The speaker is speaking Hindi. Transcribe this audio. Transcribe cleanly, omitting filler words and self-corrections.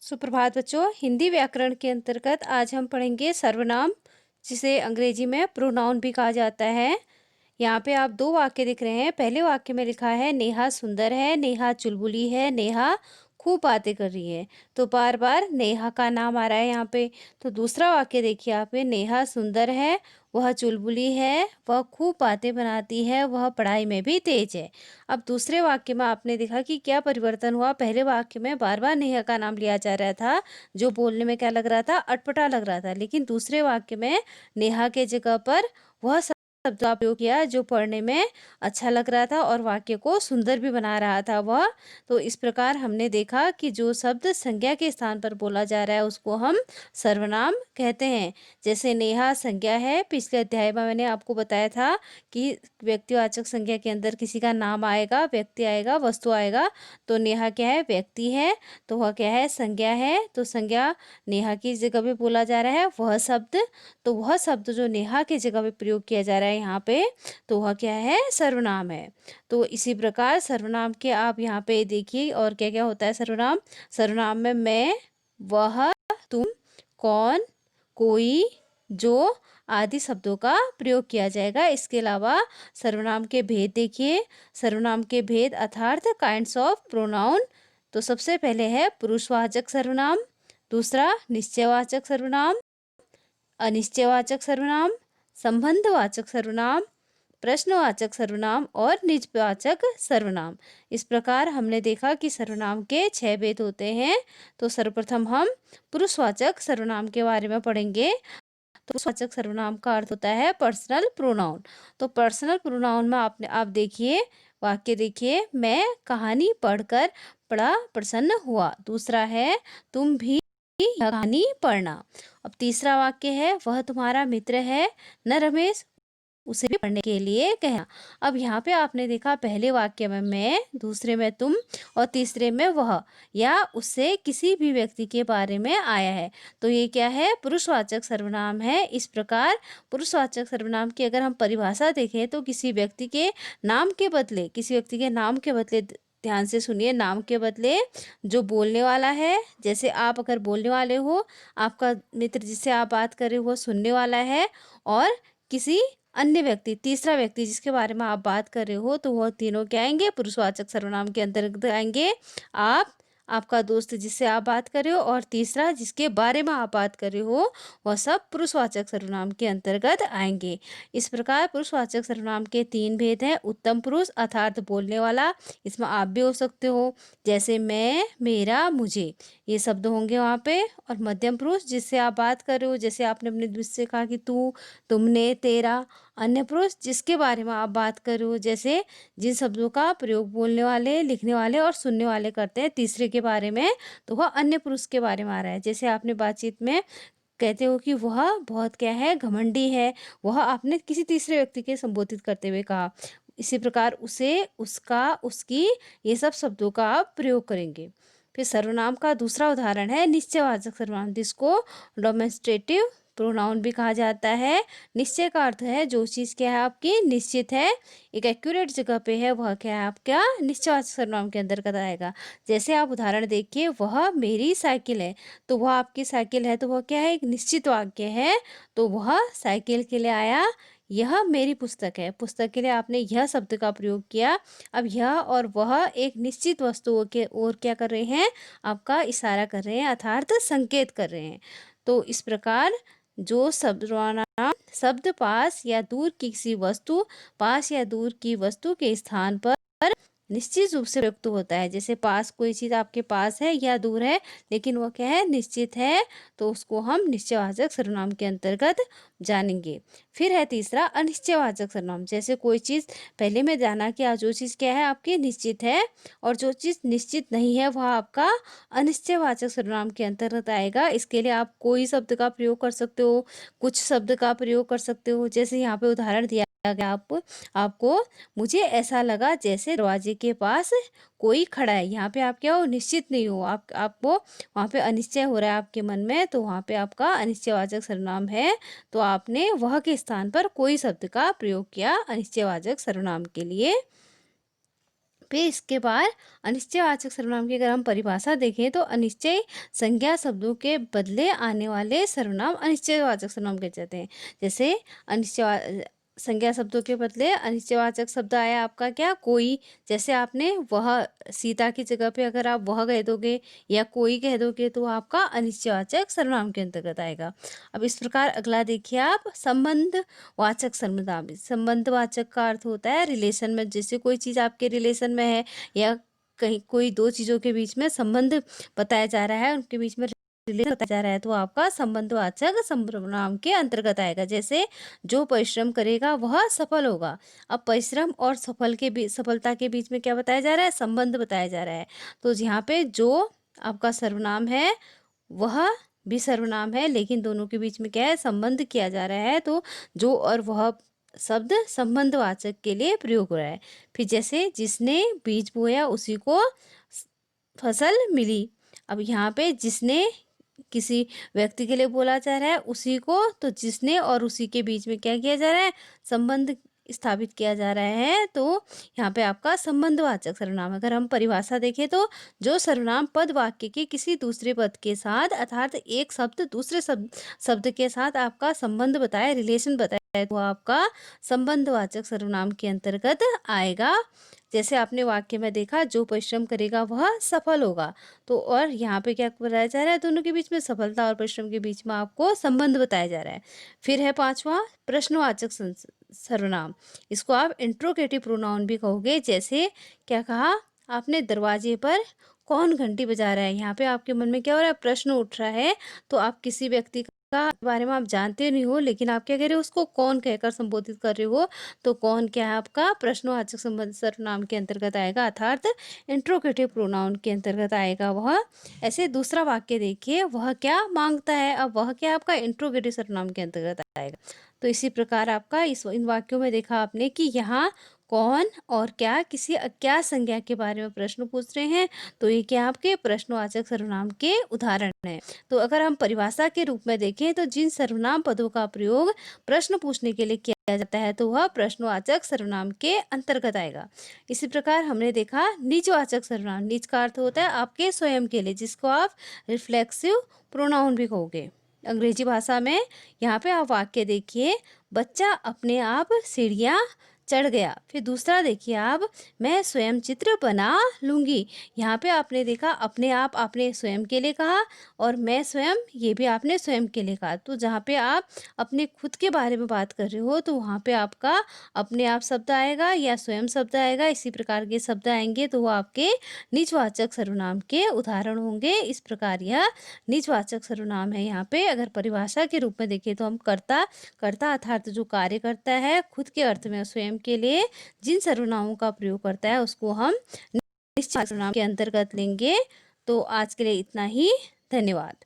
सुप्रभात बच्चों। हिंदी व्याकरण के अंतर्गत आज हम पढ़ेंगे सर्वनाम, जिसे अंग्रेजी में प्रोनाउन भी कहा जाता है। यहाँ पे आप दो वाक्य दिख रहे हैं। पहले वाक्य में लिखा है नेहा सुंदर है, नेहा चुलबुली है, नेहा खूब बातें कर रही है। तो बार बार नेहा का नाम आ रहा है यहाँ पे। तो दूसरा वाक्य देखिए आप, नेहा सुंदर है, वह चुलबुली है, वह खूब बातें बनाती है, वह पढ़ाई में भी तेज है। अब दूसरे वाक्य में आपने देखा कि क्या परिवर्तन हुआ। पहले वाक्य में बार बार नेहा का नाम लिया जा रहा था, जो बोलने में क्या लग रहा था, अटपटा लग रहा था। लेकिन दूसरे वाक्य में नेहा के जगह पर वह शब्द का प्रयोग किया जो पढ़ने में अच्छा लग रहा था और वाक्य को सुंदर भी बना रहा था वह। तो इस प्रकार हमने देखा कि जो शब्द संज्ञा के स्थान पर बोला जा रहा है उसको हम सर्वनाम कहते हैं। जैसे नेहा संज्ञा है। पिछले अध्याय में मैंने आपको बताया था कि व्यक्तिवाचक संज्ञा के अंदर किसी का नाम आएगा, व्यक्ति आएगा, वस्तु आएगा। तो नेहा क्या है, व्यक्ति है, तो वह क्या है, संज्ञा है। तो संज्ञा नेहा की जगह पे बोला जा रहा है वह शब्द। तो वह शब्द जो नेहा की जगह पे प्रयोग किया जा रहा है यहाँ पे, तो वह क्या है, सर्वनाम है। तो इसी प्रकार सर्वनाम के आप यहाँ पे देखिए और क्या क्या होता है सर्वनाम। सर्वनाम में मैं, वह, तुम, कौन, कोई, जो आदि शब्दों का प्रयोग किया जाएगा। इसके अलावा सर्वनाम के भेद देखिए। सर्वनाम के भेद अर्थात काइंड्स ऑफ प्रोनाउन। तो सबसे पहले है पुरुषवाचक सर्वनाम, दूसरा निश्चयवाचक सर्वनाम, अनिश्चयवाचक सर्वनाम, संबंधवाचक सर्वनाम, प्रश्नवाचक सर्वनाम और निजवाचक सर्वनाम। इस प्रकार हमने देखा कि सर्वनाम के 6 भेद होते हैं। तो सर्वप्रथम हम पुरुषवाचक सर्वनाम के बारे में पढ़ेंगे। तो पुरुषवाचक सर्वनाम का अर्थ होता है पर्सनल प्रोनाउन। तो पर्सनल प्रोनाउन में आप देखिए, वाक्य देखिए, मैं कहानी पढ़कर बड़ा प्रसन्न हुआ। दूसरा है तुम भी यह कहानी पढ़ना। अब तीसरा वाक्य है वह तुम्हारा मित्र है न रमेश, उसे भी पढ़ने के लिए कहना। अब यहाँ पे आपने देखा पहले वाक्य में मैं, दूसरे में तुम और तीसरे में वह या उससे किसी भी व्यक्ति के बारे में आया है। तो ये क्या है, पुरुषवाचक सर्वनाम है। इस प्रकार पुरुषवाचक सर्वनाम की अगर हम परिभाषा देखें तो किसी व्यक्ति के नाम के बदले, किसी व्यक्ति के नाम के बदले, ध्यान से सुनिए, नाम के बदले जो बोलने वाला है, जैसे आप अगर बोलने वाले हो, आपका मित्र जिससे आप बात कर रहे हो वो सुनने वाला है, और किसी अन्य व्यक्ति, तीसरा व्यक्ति जिसके बारे में आप बात कर रहे हो, तो वह तीनों क्या आएंगे, पुरुषवाचक सर्वनाम के अंतर्गत आएंगे। आप, आपका दोस्त जिससे आप बात कर रहे हो, और तीसरा जिसके बारे में आप बात कर रहे हो, वह सब पुरुषवाचक सर्वनाम के अंतर्गत आएंगे। इस प्रकार पुरुषवाचक सर्वनाम के 3 भेद हैं। उत्तम पुरुष अर्थात बोलने वाला, इसमें आप भी हो सकते हो, जैसे मैं, मेरा, मुझे, ये शब्द होंगे वहाँ पे। और मध्यम पुरुष जिससे आप बात कर रहे हो, जैसे आपने अपने दोस्त से कहा कि तू, तुमने, तेरा। अन्य पुरुष जिसके बारे में आप बात कर रहे हो, जैसे जिन शब्दों का प्रयोग बोलने वाले, लिखने वाले और सुनने वाले करते हैं तीसरे के बारे में, तो वह अन्य पुरुष के बारे में आ रहा है। जैसे आपने बातचीत में कहते हो कि वह बहुत क्या है, घमंडी है, वह आपने किसी तीसरे व्यक्ति के संबोधित करते हुए कहा। इसी प्रकार उसे, उसका, उसकी, ये सब शब्दों का आप प्रयोग करेंगे। फिर सर्वनाम का दूसरा उदाहरण है निश्चयवाचक सर्वनाम, जिसको डेमोन्स्ट्रेटिव प्रोनाउन भी कहा जाता है। निश्चय का अर्थ है जो चीज़ क्या है आपकी निश्चित है, एक एक्यूरेट जगह पे है, वह क्या है आपका निश्चयवाचक सर्वनाम के अंतर्गत आएगा। जैसे आप उदाहरण देखिए, वह मेरी साइकिल है, तो वह आपकी साइकिल है, तो वह क्या है, एक निश्चित वाक्य है। तो वह साइकिल के लिए आया। यह मेरी पुस्तक है, पुस्तक के लिए आपने यह शब्द का प्रयोग किया। अब यह और वह एक निश्चित वस्तुओं के ओर क्या कर रहे हैं, आपका इशारा कर रहे हैं, अर्थात संकेत कर रहे हैं। तो इस प्रकार जो सर्वनाम शब्द पास या दूर की किसी वस्तु, पास या दूर की वस्तु के स्थान पर निश्चित रूप से प्रयुक्त होता है। जैसे पास, कोई चीज़ आपके पास है या दूर है, लेकिन वह क्या है, निश्चित है, तो उसको हम निश्चयवाचक सर्वनाम के अंतर्गत जानेंगे। फिर है तीसरा अनिश्चयवाचक सर्वनाम। जैसे कोई चीज़, पहले में जाना कि जो चीज़ क्या है आपकी निश्चित है, और जो चीज़ निश्चित नहीं है वह आपका अनिश्चयवाचक सर्वनाम के अंतर्गत आएगा। इसके लिए आप कोई शब्द का प्रयोग कर सकते हो, कुछ शब्द का प्रयोग कर सकते हो। जैसे यहाँ पे उदाहरण दिया गया आपको, मुझे ऐसा लगा जैसे दरवाजे के पास कोई खड़ा है। यहाँ पे आप क्या हो, निश्चित नहीं हो, आपको वहाँ पे अनिश्चय हो रहा है आपके मन में, तो वहाँ पे आपका अनिश्चयवाचक सर्वनाम है। तो आपने वह के स्थान पर कोई शब्द का प्रयोग किया अनिश्चयवाचक सर्वनाम के लिए। फिर इसके बाद अनिश्चयवाचक सर्वनाम की अगर हम परिभाषा देखें तो अनिश्चय संज्ञा शब्दों के बदले आने वाले सर्वनाम अनिश्चयवाचक सर्वनाम कहे जाते हैं। जैसे अनिश्चय संज्ञा शब्दों के बदले अनिश्चयवाचक शब्द आया आपका क्या, कोई। जैसे आपने वह, सीता की जगह पे अगर आप वह कह दोगे या कोई कह दोगे तो आपका अनिश्चयवाचक सर्वनाम के अंतर्गत आएगा। अब इस प्रकार अगला देखिए आप, संबंध वाचक सर्वनाम। संबंधवाचक का अर्थ होता है रिलेशन में, जैसे कोई चीज़ आपके रिलेशन में है या कहीं कोई दो चीज़ों के बीच में संबंध बताया जा रहा है, उनके बीच में रिलेशन बताया जा रहा है, तो आपका संबंधवाचक सर्वनाम के अंतर्गत आएगा। जैसे जो परिश्रम करेगा वह सफल होगा। अब परिश्रम और सफलता के बीच में क्या बताया जा रहा है, संबंध बताया जा रहा है। तो यहाँ पे जो आपका सर्वनाम है वह भी सर्वनाम है, लेकिन दोनों के बीच में क्या है, संबंध किया जा रहा है। तो जो और वह शब्द संबंधवाचक के लिए प्रयोग हो रहा है। फिर जैसे जिसने बीज बोया उसी को फसल मिली। अब यहाँ पे जिसने किसी व्यक्ति के लिए बोला जा रहा है, उसी को, तो जिसने और उसी के बीच में क्या किया जा रहा है, संबंध स्थापित किया जा रहा है। तो यहाँ पे आपका संबंधवाचक सर्वनाम। अगर हम परिभाषा देखें तो जो सर्वनाम पद वाक्य के किसी दूसरे पद के साथ अर्थात एक शब्द दूसरे शब्द के साथ आपका संबंध बताए, रिलेशन बताए, तो आपका संबंधवाचक सर्वनाम के अंतर्गत आएगा। जैसे आपने वाक्य में देखा, जो परिश्रम करेगा वह सफल होगा। तो और यहाँ पे क्या बताया जा रहा है, दोनों के बीच में, सफलता और परिश्रम के बीच में आपको संबंध बताया जा रहा है। फिर है पांचवा, प्रश्नवाचक सर्वनाम। इसको आप इंट्रोगेटिव प्रोनाउन भी कहोगे। जैसे क्या कहा आपने, दरवाजे पर कौन घंटी बजा रहा है। यहाँ पे आपके मन में क्या हो रहा है, प्रश्न उठ रहा है। तो आप किसी व्यक्ति का बारे में आप जानते नहीं हो, लेकिन आप क्या कह रहे हो, उसको कौन कहकर संबोधित कर रहे हो। तो कौन क्या है आपका प्रश्नवाचक संबंध सर्वनाम के अंतर्गत आएगा, अर्थात इंट्रोगेटिव प्रोनाउन के अंतर्गत आएगा वह। ऐसे दूसरा वाक्य देखिए, वह क्या मांगता है। अब वह क्या आपका इंट्रोगेटिव सर्वनाम के अंतर्गत आएगा। तो इसी प्रकार आपका इन वाक्यों में देखा आपने कि यहाँ कौन और क्या किसी अज्ञात संज्ञा के बारे में प्रश्न पूछ रहे हैं। तो ये क्या आपके प्रश्नवाचक सर्वनाम के उदाहरण हैं। तो अगर हम परिभाषा के रूप में देखें तो जिन सर्वनाम पदों का प्रयोग प्रश्न पूछने के लिए किया जाता है तो वह प्रश्नवाचक सर्वनाम के अंतर्गत आएगा। इसी प्रकार हमने देखा निजवाचक सर्वनाम। निज का अर्थ होता है आपके स्वयं के लिए, जिसको आप रिफ्लेक्सिव प्रोनाउन भी कहोगे अंग्रेजी भाषा में। यहाँ पे आप वाक्य देखिए, बच्चा अपने आप सीढ़ियाँ चढ़ गया। फिर दूसरा देखिए आप, मैं स्वयं चित्र बना लूँगी। यहाँ पे आपने देखा अपने आप आपने स्वयं के लिए कहा और मैं स्वयं, ये भी आपने स्वयं के लिए कहा। तो जहाँ पे आप अपने खुद के बारे में बात कर रहे हो तो वहाँ पे आपका अपने आप शब्द आएगा या स्वयं शब्द आएगा। इसी प्रकार के शब्द आएंगे तो वो आपके निजवाचक सर्वनाम के उदाहरण होंगे। इस प्रकार यह निजवाचक सर्वनाम है। यहाँ पे अगर परिभाषा के रूप में देखें तो हम कर्ता अर्थात जो कार्य करता है खुद के अर्थ में स्वयं के लिए जिन सर्वनामों का प्रयोग करता है उसको हम निश्चित सर्वनाम के अंतर्गत लेंगे। तो आज के लिए इतना ही। धन्यवाद।